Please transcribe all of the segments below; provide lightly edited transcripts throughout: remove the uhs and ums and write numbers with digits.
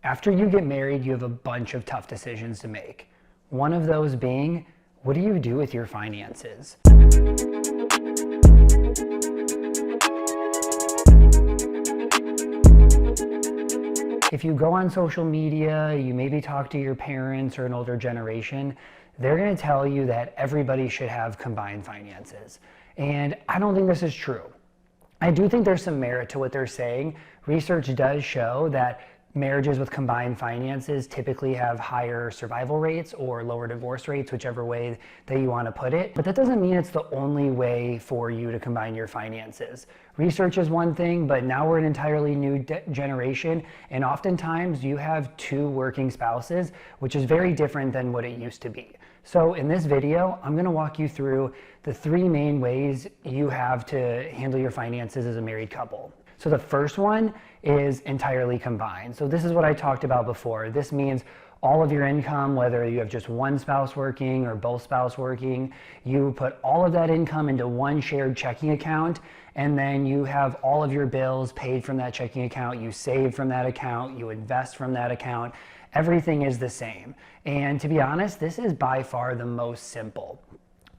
After you get married, you have a bunch of tough decisions to make. One of those being, what do you do with your finances? If you go on social media, you maybe talk to your parents or an older generation, they're going to tell you that everybody should have combined finances. And I don't think this is true. I do think there's some merit to what they're saying. Research does show that marriages with combined finances typically have higher survival rates or lower divorce rates, whichever way that you want to put it. But that doesn't mean it's the only way for you to combine your finances. Research is one thing, but now we're an entirely new generation, and oftentimes you have two working spouses, which is very different than what it used to be. So in this video, I'm going to walk you through the three main ways you have to handle your finances as a married couple. So the first one is entirely combined. So this is what I talked about before. This means all of your income, whether you have just one spouse working or both spouses working, you put all of that income into one shared checking account, and then you have all of your bills paid from that checking account, you save from that account, you invest from that account. Everything is the same. And to be honest, this is by far the most simple.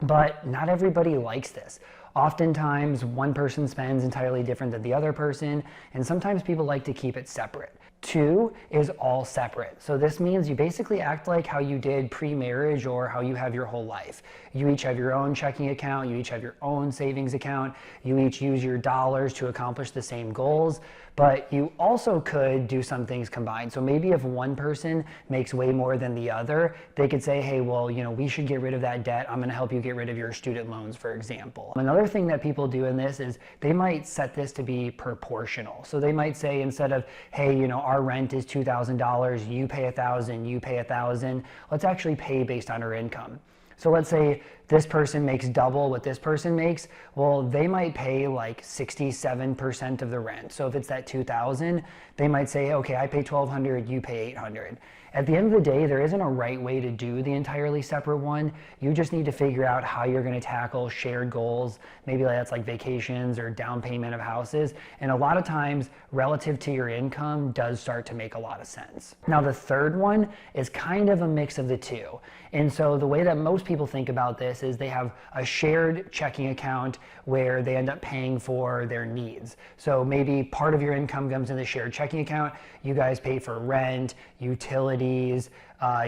But not everybody likes this. Oftentimes, one person spends entirely different than the other person, and sometimes people like to keep it separate. Two is all separate. So this means you basically act like how you did pre-marriage or how you have your whole life. You each have your own checking account, you each have your own savings account, you each use your dollars to accomplish the same goals, but you also could do some things combined. So maybe if one person makes way more than the other, they could say, hey, well, we should get rid of that debt. I'm gonna help you get rid of your student loans, for example. Another thing that people do in this is they might set this to be proportional. So they might say, instead of, hey, our rent is $2,000, you pay $1,000, you pay $1,000, let's actually pay based on our income. So let's say this person makes double what this person makes. Well, they might pay like 67% of the rent. So if it's that $2,000, they might say, okay, I pay $1,200, you pay $800. At the end of the day, there isn't a right way to do the entirely separate one. You just need to figure out how you're going to tackle shared goals. Maybe that's like vacations or down payment of houses. And a lot of times, relative to your income does start to make a lot of sense. Now, the third one is kind of a mix of the two. And so the way that most people think about this is they have a shared checking account where they end up paying for their needs. So maybe part of your income comes in the shared checking account. You guys pay for rent, utilities,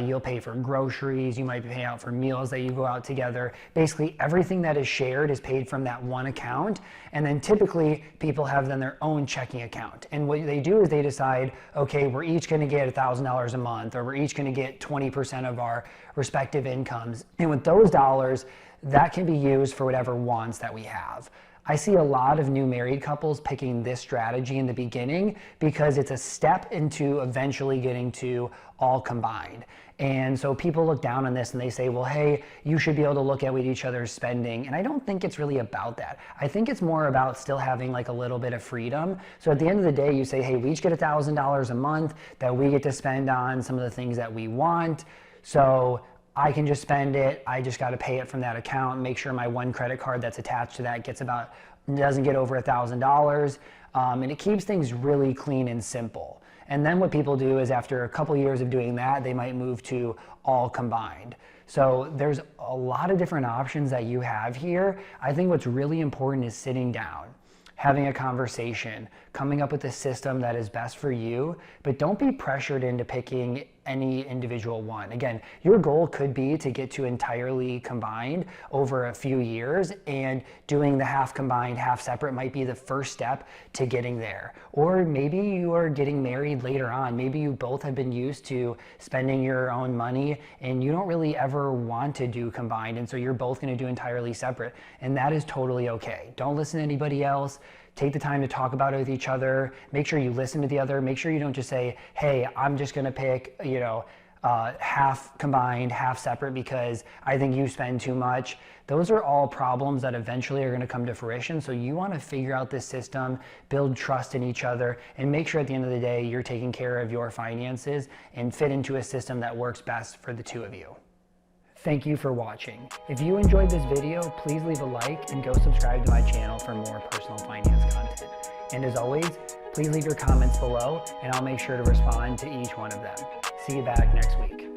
you'll pay for groceries, you might be paying out for meals that you go out together. Basically, everything that is shared is paid from that one account. And then typically, people have then their own checking account. And what they do is they decide, okay, we're each gonna get $1,000 a month, or we're each gonna get 20% of our respective incomes. And with those dollars, that can be used for whatever wants that we have. I see a lot of new married couples picking this strategy in the beginning because it's a step into eventually getting to all combined. And so people look down on this and they say, well, hey, you should be able to look at what each other's spending. And I don't think it's really about that. I think it's more about still having like a little bit of freedom. So at the end of the day, you say, hey, we each get $1,000 a month that we get to spend on some of the things that we want. So I can just spend it. I just got to pay it from that account, make sure my one credit card that's attached to that doesn't get over $1,000. And it keeps things really clean and simple. And then what people do is after a couple years of doing that, they might move to all combined. So there's a lot of different options that you have here. I think what's really important is sitting down, having a conversation, coming up with a system that is best for you, but don't be pressured into picking any individual one. Again, your goal could be to get to entirely combined over a few years, and doing the half combined, half separate might be the first step to getting there. Or maybe you are getting married later on. Maybe you both have been used to spending your own money and you don't really ever want to do combined, and so you're both going to do entirely separate, and that is totally okay. Don't listen to anybody else. Take the time to talk about it with each other. Make sure you listen to the other. Make sure you don't just say, hey, I'm just going to pick, half combined, half separate because I think you spend too much. Those are all problems that eventually are going to come to fruition. So you want to figure out this system, build trust in each other, and make sure at the end of the day you're taking care of your finances and fit into a system that works best for the two of you. Thank you for watching. If you enjoyed this video, please leave a like and go subscribe to my channel for more personal finance content. And as always, please leave your comments below and I'll make sure to respond to each one of them. See you back next week.